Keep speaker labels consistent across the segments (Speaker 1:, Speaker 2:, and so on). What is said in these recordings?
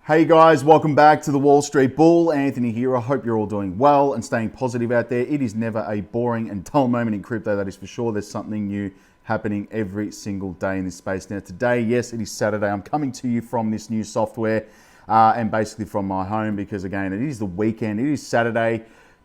Speaker 1: Hey guys, welcome back to the Wall Street Bull. Anthony here. I hope you're all doing well and staying positive out there. It is never a boring and dull moment in crypto, that is for sure. There's something new happening every single day in this space. Now today, yes, it is Saturday. I'm coming to you from this new software and basically from my home because again, it is the weekend. It is Saturday.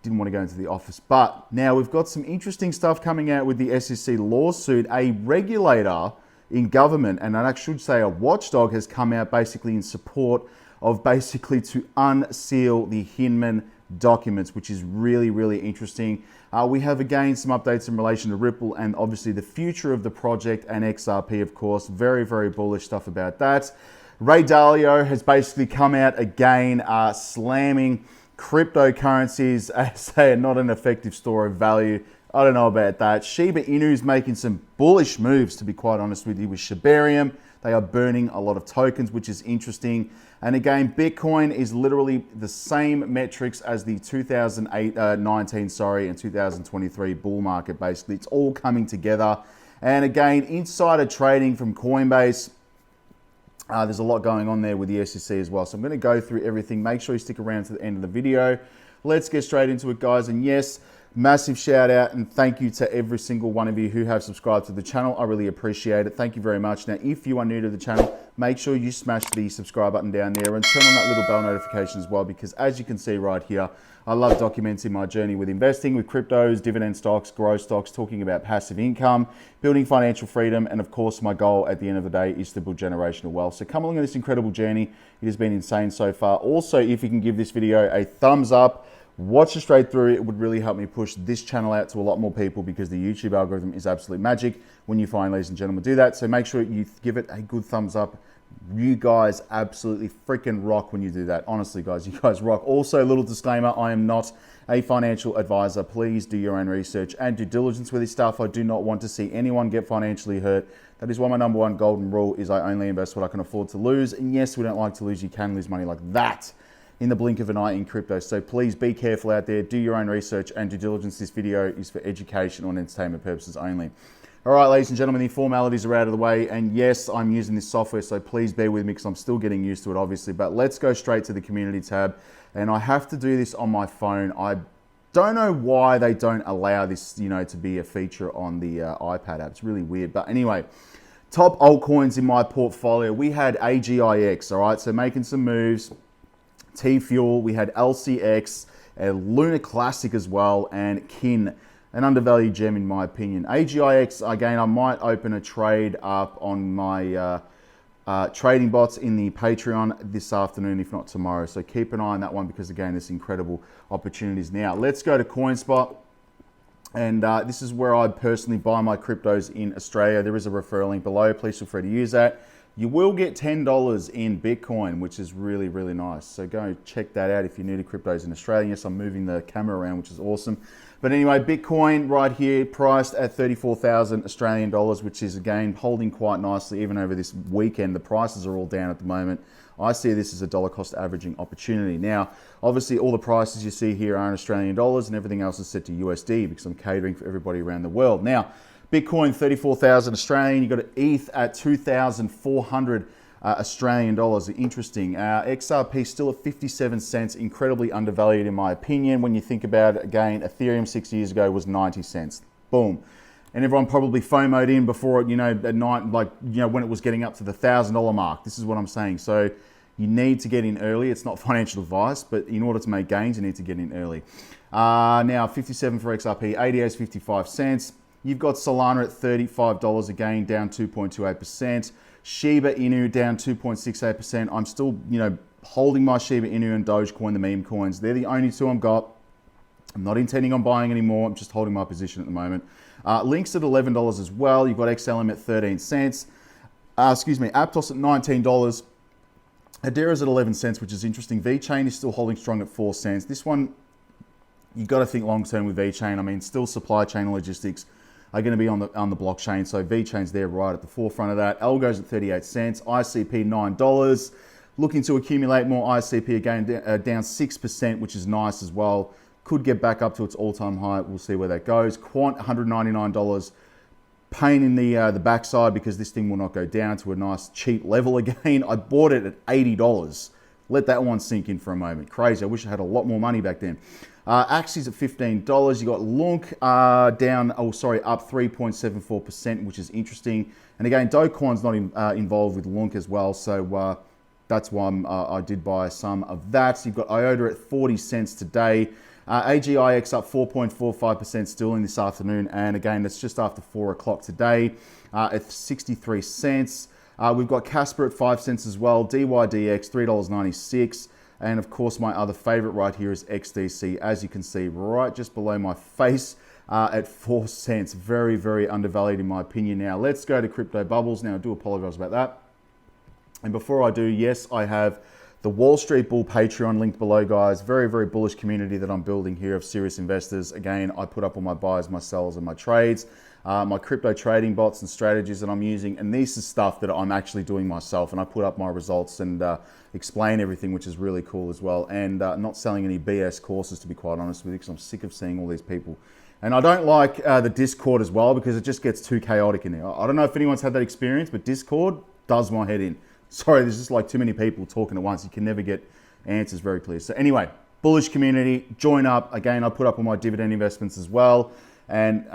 Speaker 1: Didn't want to go into the office, but now we've got some interesting stuff coming out with the SEC lawsuit. A regulator in government, and I should say a watchdog, has come out basically in support of basically to unseal the Hinman documents, which is really, really interesting. We have again some updates in relation to Ripple and obviously the future of the project and XRP, of course. Very, very bullish stuff about that. Ray Dalio has basically come out again, slamming cryptocurrencies as not an effective store of value. I don't know about that. Shiba Inu is making some bullish moves, to be quite honest with you, with Shibarium. They are burning a lot of tokens, which is interesting. And again, Bitcoin is literally the same metrics as the 2019 and 2023 bull market, basically. It's all coming together. And again, insider trading from Coinbase. There's a lot going on there with the SEC as well. So I'm going to go through everything. Make sure you stick around to the end of the video. Let's get straight into it, guys. And yes, massive shout out and thank you to every single one of you who have subscribed to the channel. I really appreciate it. Thank you very much. Now, if you are new to the channel, make sure you smash the subscribe button down there and turn on that little bell notification as well, because as you can see right here, I love documenting my journey with investing, with cryptos, dividend stocks, growth stocks, talking about passive income, building financial freedom, and of course, my goal at the end of the day is to build generational wealth. So come along on this incredible journey. It has been insane so far. Also, if you can give this video a thumbs up, watch it straight through. It would really help me push this channel out to a lot more people, because the YouTube algorithm is absolute magic when you find, ladies and gentlemen, do that. So make sure you give it a good thumbs up. You guys absolutely freaking rock when you do that. Honestly, guys, you guys rock. Also, a little disclaimer, I am not a financial advisor. Please do your own research and due diligence with this stuff. I do not want to see anyone get financially hurt. That is why my number one golden rule is I only invest what I can afford to lose. And yes, we don't like to lose. You can lose money like that in the blink of an eye in crypto. So please be careful out there. Do your own research and due diligence. This video is for education and entertainment purposes only. All right, ladies and gentlemen, the formalities are out of the way. And yes, I'm using this software, so please bear with me because I'm still getting used to it, obviously. But let's go straight to the community tab. And I have to do this on my phone. I don't know why they don't allow this, to be a feature on the iPad app. It's really weird. But anyway, top altcoins in my portfolio. We had AGIX, all right? So making some moves. T-Fuel, we had LCX, Luna Classic as well, and Kin, an undervalued gem in my opinion. AGIX, again, I might open a trade up on my trading bots in the Patreon this afternoon, if not tomorrow. So keep an eye on that one because, again, there's incredible opportunities. Now, let's go to Coinspot. And this is where I personally buy my cryptos in Australia. There is a referral link below. Please feel free to use that. You will get $10 in Bitcoin, which is really, really nice. So go check that out if you're new to cryptos in Australia. Yes, I'm moving the camera around, which is awesome. But anyway, Bitcoin right here priced at 34,000 Australian dollars, which is again holding quite nicely even over this weekend. The prices are all down at the moment. I see this as a dollar cost averaging opportunity. Now, obviously all the prices you see here are in Australian dollars and everything else is set to USD because I'm catering for everybody around the world. Now, Bitcoin, 34,000 Australian. You got ETH at 2,400 Australian dollars. Interesting. XRP still at 57 cents, incredibly undervalued in my opinion. When you think about it, again, Ethereum 6 years ago was 90 cents. Boom. And everyone probably FOMO'd in before it, at night, when it was getting up to the $1,000 mark. This is what I'm saying. So you need to get in early. It's not financial advice, but in order to make gains, you need to get in early. Now, 57 for XRP, ADA is 55 cents. You've got Solana at $35 again, down 2.28%. Shiba Inu down 2.68%. I'm still, holding my Shiba Inu and Dogecoin, the meme coins. They're the only two I've got. I'm not intending on buying anymore. I'm just holding my position at the moment. Links at $11 as well. You've got XLM at 13 cents. Aptos at $19. Hedera's at 11 cents, which is interesting. VeChain is still holding strong at 4 cents. This one, you've got to think long term with VeChain. I mean, still supply chain and logistics are going to be on the blockchain. So VeChain's there right at the forefront of that. ALGO's at 38 cents. ICP $9. Looking to accumulate more ICP again, down 6%, which is nice as well. Could get back up to its all-time high. We'll see where that goes. Quant, $199. Pain in the backside because this thing will not go down to a nice cheap level again. I bought it at $80. Let that one sink in for a moment. Crazy. I wish I had a lot more money back then. Axie's at $15. You got Lunk up 3.74%, which is interesting. And again, Doquan's not involved with Lunk as well, so that's why I did buy some of that. So you've got IOTA at 40 cents today. AGIX up 4.45% still in this afternoon, and again, that's just after 4 o'clock today at 63 cents. We've got Casper at 5 cents as well. DYDX $3.96. And of course, my other favorite right here is XDC, as you can see right just below my face at 4 cents. Very, very undervalued in my opinion. Now, let's go to Crypto Bubbles. Now, I do apologize about that. And before I do, yes, I have the Wall Street Bull Patreon linked below, guys. Very, very bullish community that I'm building here of serious investors. Again, I put up all my buys, my sells, and my trades. My crypto trading bots and strategies that I'm using, and this is stuff that I'm actually doing myself, and I put up my results and explain everything, which is really cool as well, and not selling any BS courses, to be quite honest with you, because I'm sick of seeing all these people. And I don't like the Discord as well, because it just gets too chaotic in there. I don't know if anyone's had that experience, but Discord does my head in. Sorry, there's just like too many people talking at once. You can never get answers very clear. So anyway, bullish community, join up. Again, I put up all my dividend investments as well. And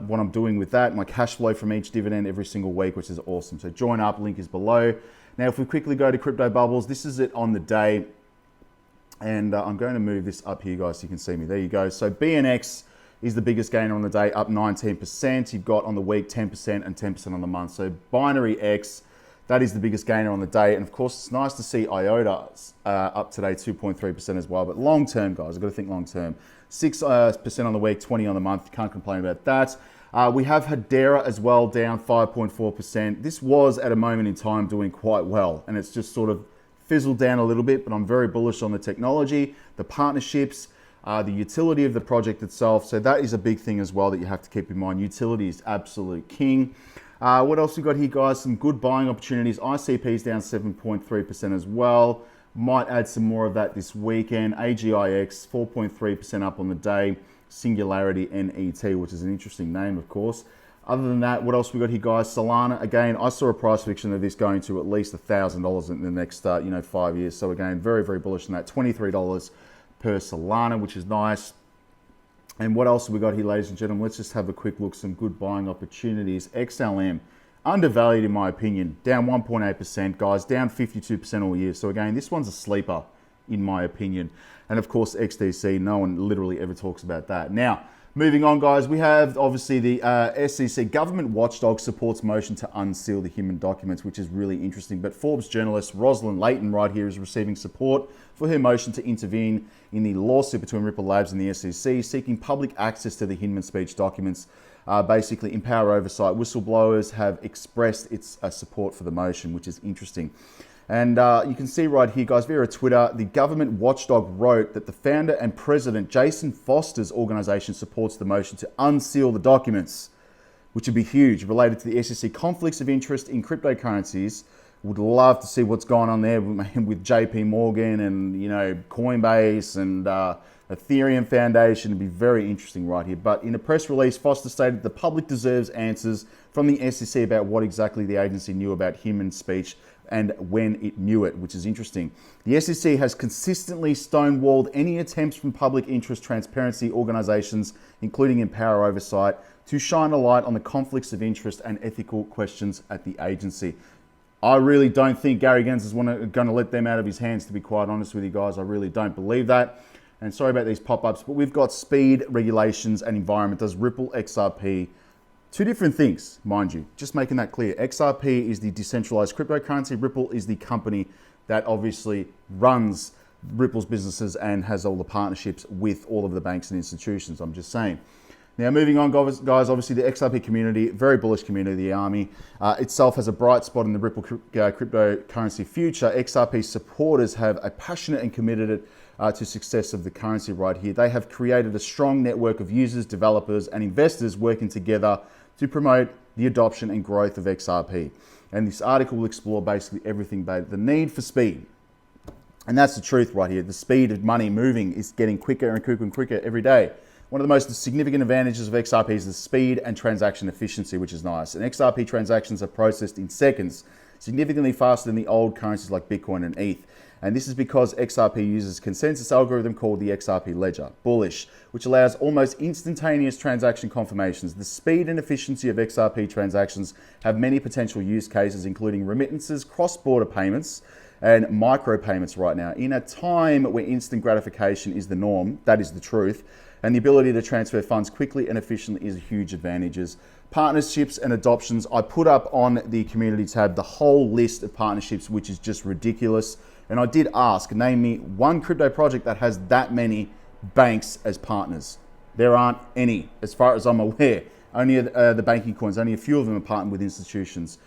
Speaker 1: what I'm doing with that, my cash flow from each dividend every single week, which is awesome. So join up, link is below. Now, if we quickly go to Crypto Bubbles, this is it on the day. And I'm going to move this up here, guys, so you can see me. There you go. So BNX is the biggest gainer on the day, up 19%. You've got on the week 10% and 10% on the month. So Binary X, that is the biggest gainer on the day. And of course, it's nice to see IOTA up today, 2.3% as well. But long term, guys, I've got to think long term. 6% on the week, 20 on the month. Can't complain about that. We have Hedera as well, down 5.4%. This was at a moment in time doing quite well, and it's just sort of fizzled down a little bit, but I'm very bullish on the technology, the partnerships, the utility of the project itself. So that is a big thing as well that you have to keep in mind. Utility is absolute king. What else we got here, guys? Some good buying opportunities. ICP is down 7.3% as well. Might add some more of that this weekend. AGIX, 4.3% up on the day. Singularity NET, which is an interesting name, of course. Other than that, what else we got here, guys? Solana, again, I saw a price prediction of this going to at least $1,000 in the next 5 years. So again, very, very bullish on that. $23 per Solana, which is nice. And what else have we got here, ladies and gentlemen? Let's just have a quick look. Some good buying opportunities. XLM, undervalued in my opinion. Down 1.8%, guys. Down 52% all year. So again, this one's a sleeper in my opinion. And of course, XDC, no one literally ever talks about that. Now, moving on, guys, we have obviously the SEC, government watchdog, supports motion to unseal the human documents, which is really interesting. But Forbes journalist Rosalind Layton right here is receiving support for her motion to intervene in the lawsuit between Ripple Labs and the SEC, seeking public access to the Hinman speech documents, basically empower oversight. Whistleblowers have expressed its support for the motion, which is interesting. And you can see right here, guys, via Twitter, the government watchdog wrote that the founder and president, Jason Foster's organization, supports the motion to unseal the documents, which would be huge, related to the SEC conflicts of interest in cryptocurrencies. Would love to see what's going on there with JP Morgan and, Coinbase and Ethereum Foundation. It'd be very interesting right here. But in a press release, Foster stated the public deserves answers from the SEC about what exactly the agency knew about human speech and when it knew it, which is interesting. The SEC has consistently stonewalled any attempts from public interest transparency organizations, including Empower Oversight, to shine a light on the conflicts of interest and ethical questions at the agency. I really don't think Gary Gensler is going to let them out of his hands, to be quite honest with you guys. I really don't believe that. And sorry about these pop-ups, but we've got speed, regulations, and environment. Does Ripple, XRP, two different things, mind you, just making that clear. XRP is the decentralized cryptocurrency. Ripple is the company that obviously runs Ripple's businesses and has all the partnerships with all of the banks and institutions, I'm just saying. Now, moving on, guys, obviously the XRP community, very bullish community, the army itself has a bright spot in the Ripple cryptocurrency future. XRP supporters have a passionate and committed to success of the currency right here. They have created a strong network of users, developers, and investors working together to promote the adoption and growth of XRP. And this article will explore basically everything about the need for speed. And that's the truth right here. The speed of money moving is getting quicker and quicker and quicker every day. One of the most significant advantages of XRP is the speed and transaction efficiency, which is nice. And XRP transactions are processed in seconds, significantly faster than the old currencies like Bitcoin and ETH. And this is because XRP uses a consensus algorithm called the XRP ledger, bullish, which allows almost instantaneous transaction confirmations. The speed and efficiency of XRP transactions have many potential use cases, including remittances, cross-border payments, and micropayments right now. In a time where instant gratification is the norm, that is the truth, and the ability to transfer funds quickly and efficiently is a huge advantages. Partnerships and adoptions, I put up on the community tab the whole list of partnerships, which is just ridiculous. And I did ask, name me one crypto project that has that many banks as partners. There aren't any, as far as I'm aware. Only the banking coins, only a few of them are partnered with institutions.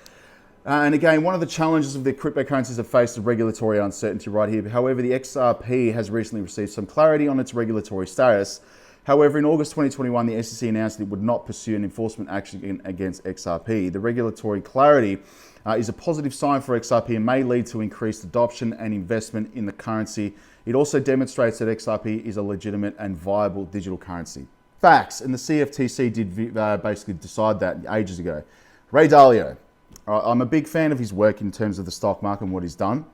Speaker 1: And again, one of the challenges of the cryptocurrencies have faced is regulatory uncertainty right here. However, the XRP has recently received some clarity on its regulatory status. However, in August 2021, the SEC announced it would not pursue an enforcement action against XRP. The regulatory clarity is a positive sign for XRP and may lead to increased adoption and investment in the currency. It also demonstrates that XRP is a legitimate and viable digital currency. Facts, and the CFTC did basically decide that ages ago. Ray Dalio. I'm a big fan of his work in terms of the stock market and what he's done,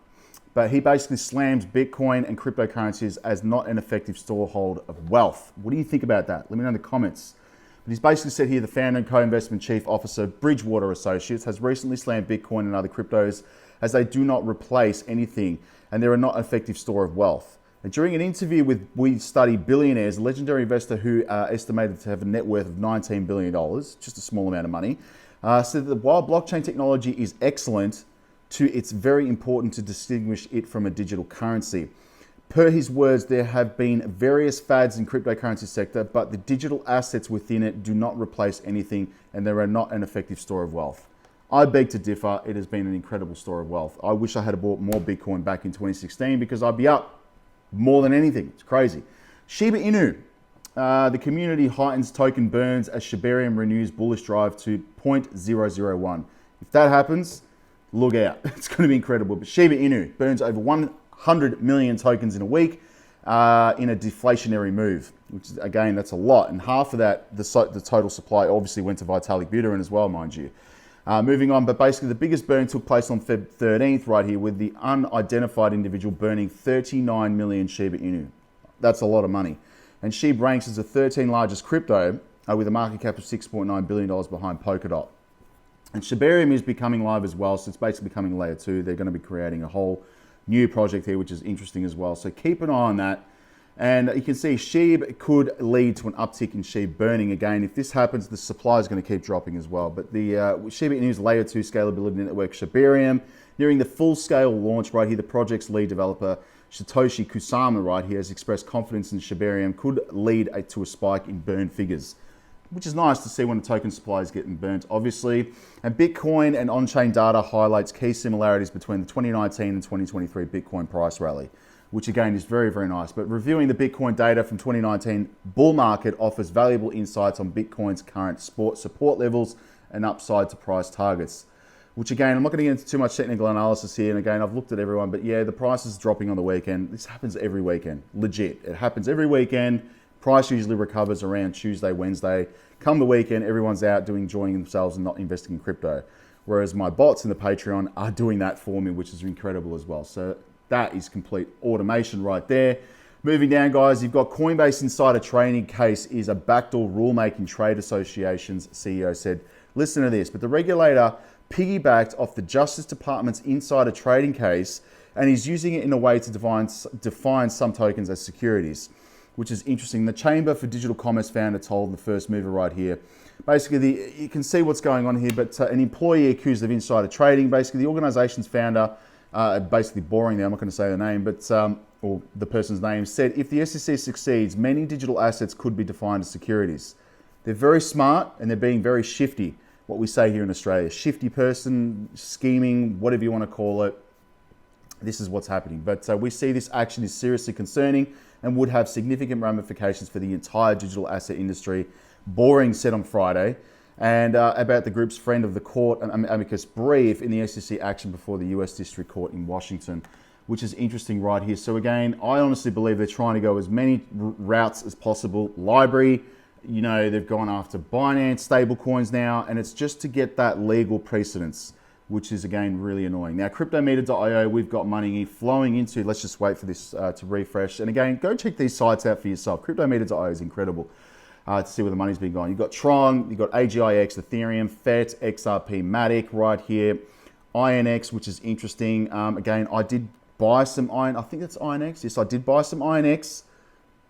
Speaker 1: but he basically slams Bitcoin and cryptocurrencies as not an effective storehold of wealth. What do you think about that? Let me know in the comments. But he's basically said here the founder and co-investment chief officer, Bridgewater Associates, has recently slammed Bitcoin and other cryptos as they do not replace anything and they're not an effective store of wealth. And during an interview with We Study Billionaires, a legendary investor who estimated to have a net worth of $19 billion, just a small amount of money, said that while blockchain technology is excellent, it's very important to distinguish it from a digital currency. Per his words, there have been various fads in cryptocurrency sector, but the digital assets within it do not replace anything and they are not an effective store of wealth. I beg to differ. It has been an incredible store of wealth. I wish I had bought more Bitcoin back in 2016 because I'd be up more than anything. It's crazy. Shiba Inu. The community heightens token burns as Shibarium renews bullish drive to 0.001. If that happens, look out. It's going to be incredible. But Shiba Inu burns over 100 million tokens in a week in a deflationary move, which is, again, that's a lot. And half of that, the total supply obviously went to Vitalik Buterin as well, mind you. Moving on, but basically the biggest burn took place on Feb 13th right here with the unidentified individual burning 39 million Shiba Inu. That's a lot of money. And SHIB ranks as the 13th largest crypto with a market cap of $6.9 billion behind Polkadot. And Shibarium is becoming live as well, so it's basically becoming layer 2. They're going to be creating a whole new project here, which is interesting as well. So keep an eye on that. And you can see SHIB could lead to an uptick in SHIB burning again. If this happens, the supply is going to keep dropping as well. But the Shiba Inu's layer 2 scalability network, Shibarium, nearing the full-scale launch right here, the project's lead developer, Satoshi Kusama right here has expressed confidence in Shibarium could lead to a spike in burn figures, which is nice to see when the token supply is getting burnt, obviously. And Bitcoin and on-chain data highlights key similarities between the 2019 and 2023 Bitcoin price rally, which again is very, very nice. But reviewing the Bitcoin data from 2019 bull market offers valuable insights on Bitcoin's current support levels and upside to price targets. Which again, I'm not going to get into too much technical analysis here. And again, I've looked at everyone, but yeah, the price is dropping on the weekend. This happens every weekend, legit. It happens every weekend. Price usually recovers around Tuesday, Wednesday. Come the weekend, everyone's out enjoying themselves and not investing in crypto. Whereas my bots in the Patreon are doing that for me, which is incredible as well. So that is complete automation right there. Moving down, guys, you've got Coinbase insider trading case is a backdoor rulemaking trade association's CEO said, listen to this, but the regulator piggybacked off the Justice Department's insider trading case and he's using it in a way to define some tokens as securities, which is interesting. The Chamber for Digital Commerce founder told the First Mover right here. Basically, you can see what's going on here, but an employee accused of insider trading, basically the organization's founder, basically boring there, I'm not going to say the name, but or the person's name, said if the SEC succeeds, many digital assets could be defined as securities. They're very smart and they're being very shifty. What we say here in Australia, shifty person, scheming, whatever you want to call it. This is what's happening. But we see this action is seriously concerning and would have significant ramifications for the entire digital asset industry. Boring said on Friday. And about the group's friend of the court, amicus brief in the SEC action before the US District Court in Washington, which is interesting right here. So again, I honestly believe they're trying to go as many routes as possible. Library, you know, they've gone after Binance stablecoins now, and it's just to get that legal precedence, which is again really annoying. Now, CryptoMeter.io, we've got money flowing into, let's just wait for this to refresh. And again, go check these sites out for yourself. CryptoMeter.io is incredible to see where the money's been going. You've got Tron, you've got AGIX, Ethereum, FET, XRP, Matic right here, INX, which is interesting. Again, I did buy some I think that's INX. Yes, I did buy some INX.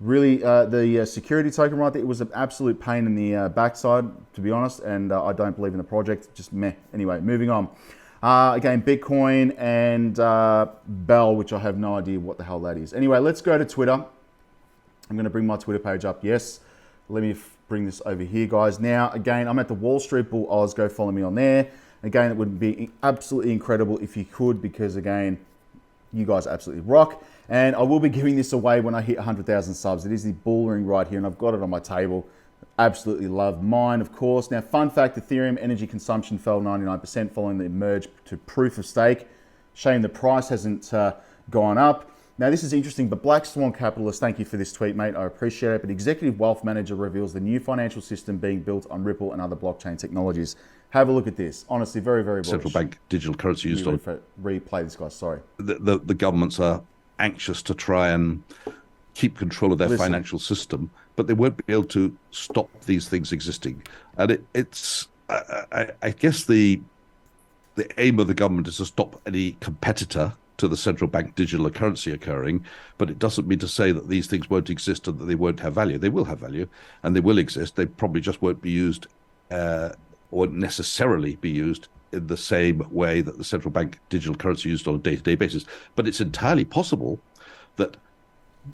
Speaker 1: Really, the security token right there, it was an absolute pain in the backside, to be honest, and I don't believe in the project, just meh. Anyway, moving on. Again, Bitcoin and Bell, which I have no idea what the hell that is. Anyway, let's go to Twitter. I'm going to bring my Twitter page up. Yes, let me bring this over here, guys. Now, again, I'm at the Wall Street Bull Oz. Go follow me on there. Again, it would be absolutely incredible if you could, because again, you guys absolutely rock. And I will be giving this away when I hit 100,000 subs. It is the bull ring right here, and I've got it on my table. Absolutely love mine, of course. Now, fun fact, Ethereum energy consumption fell 99% following the merge to proof of stake. Shame the price hasn't gone up. Now, this is interesting, but Black Swan Capitalist, thank you for this tweet, mate. I appreciate it. But Executive Wealth Manager reveals the new financial system being built on Ripple and other blockchain technologies. Have a look at this. Honestly, very, very bullish.
Speaker 2: Central bank digital currency used on.
Speaker 1: Replay this, guys. Sorry.
Speaker 2: The governments are anxious to try and keep control of their financial system, but they won't be able to stop these things existing. And I guess the aim of the government is to stop any competitor to the central bank digital currency occurring, but it doesn't mean to say that these things won't exist and that they won't have value. They will have value and they will exist. They probably just won't be used or won't necessarily be used in the same way that the central bank digital currency used on a day-to-day basis. But it's entirely possible that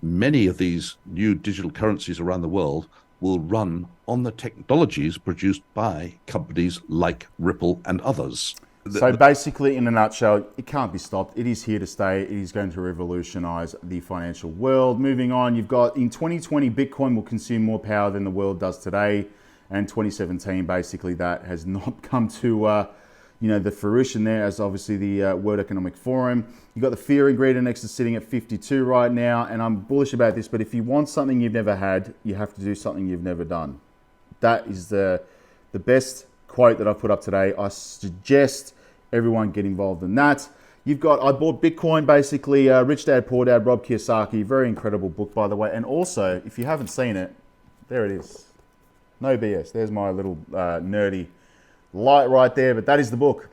Speaker 2: many of these new digital currencies around the world will run on the technologies produced by companies like Ripple and others.
Speaker 1: So basically, in a nutshell, it can't be stopped. It is here to stay. It is going to revolutionize the financial world. Moving on, you've got in 2020, Bitcoin will consume more power than the world does today. And 2017, basically, that has not come to the fruition there, as obviously the World Economic Forum. You've got the fear ingredient index is sitting at 52 right now, and I'm bullish about this, but if you want something you've never had, you have to do something you've never done. That is the best quote that I put up today. I suggest everyone get involved in that. You've got, I bought Bitcoin, basically, Rich Dad, Poor Dad, Rob Kiyosaki, very incredible book, by the way. And also, if you haven't seen it, there it is. No BS. There's my little nerdy light right there, but that is the book.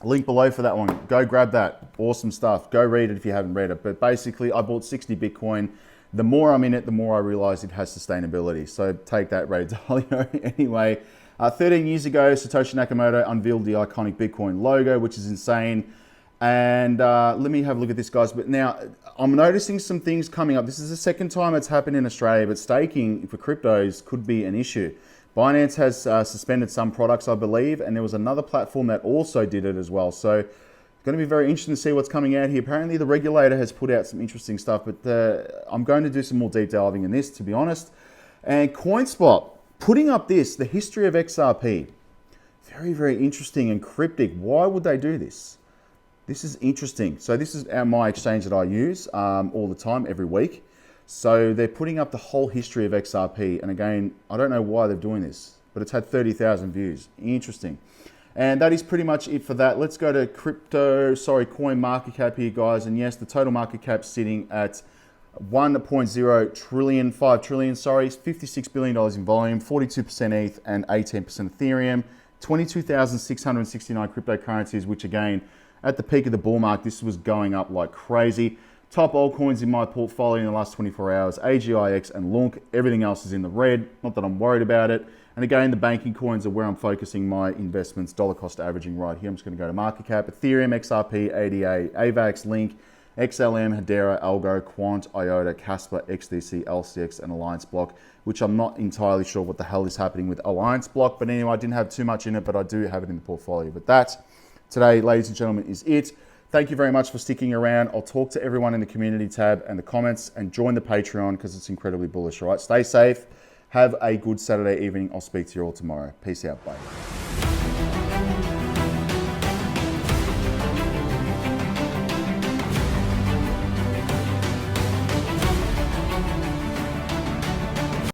Speaker 1: Link below for that one. Go grab that. Awesome stuff. Go read it if you haven't read it. But basically, I bought 60 Bitcoin. The more I'm in it, the more I realize it has sustainability. So take that, Ray Dalio. Anyway, 13 years ago, Satoshi Nakamoto unveiled the iconic Bitcoin logo, which is insane. And let me have a look at this, guys. But now, I'm noticing some things coming up. This is the second time it's happened in Australia, but staking for cryptos could be an issue. Binance has suspended some products, I believe, and there was another platform that also did it as well. So it's going to be very interesting to see what's coming out here. Apparently, the regulator has put out some interesting stuff, but I'm going to do some more deep diving in this, to be honest. And Coinspot, putting up this, the history of XRP. Very, very interesting and cryptic. Why would they do this? This is interesting. So this is my exchange that I use all the time, every week. So they're putting up the whole history of XRP. And again, I don't know why they're doing this, but it's had 30,000 views. Interesting. And that is pretty much it for that. Let's go to coin market cap here, guys. And yes, the total market cap sitting at 1.0 trillion, 5 trillion, sorry, $56 billion in volume, 42% ETH and 18% Ethereum, 22,669 cryptocurrencies, which again, at the peak of the bull market, this was going up like crazy. Top altcoins in my portfolio in the last 24 hours, AGIX and LUNC. Everything else is in the red. Not that I'm worried about it. And again, the banking coins are where I'm focusing my investments, dollar cost averaging right here. I'm just going to go to market cap, Ethereum, XRP, ADA, AVAX, Link, XLM, Hedera, ALGO, Quant, IOTA, Casper, XDC, LCX, and Alliance Block, which I'm not entirely sure what the hell is happening with Alliance Block. But anyway, I didn't have too much in it, but I do have it in the portfolio. But that, today, ladies and gentlemen, is it. Thank you very much for sticking around. I'll talk to everyone in the community tab and the comments, and join the Patreon because it's incredibly bullish. All right, stay safe. Have a good Saturday evening. I'll speak to you all tomorrow. Peace out. Bye.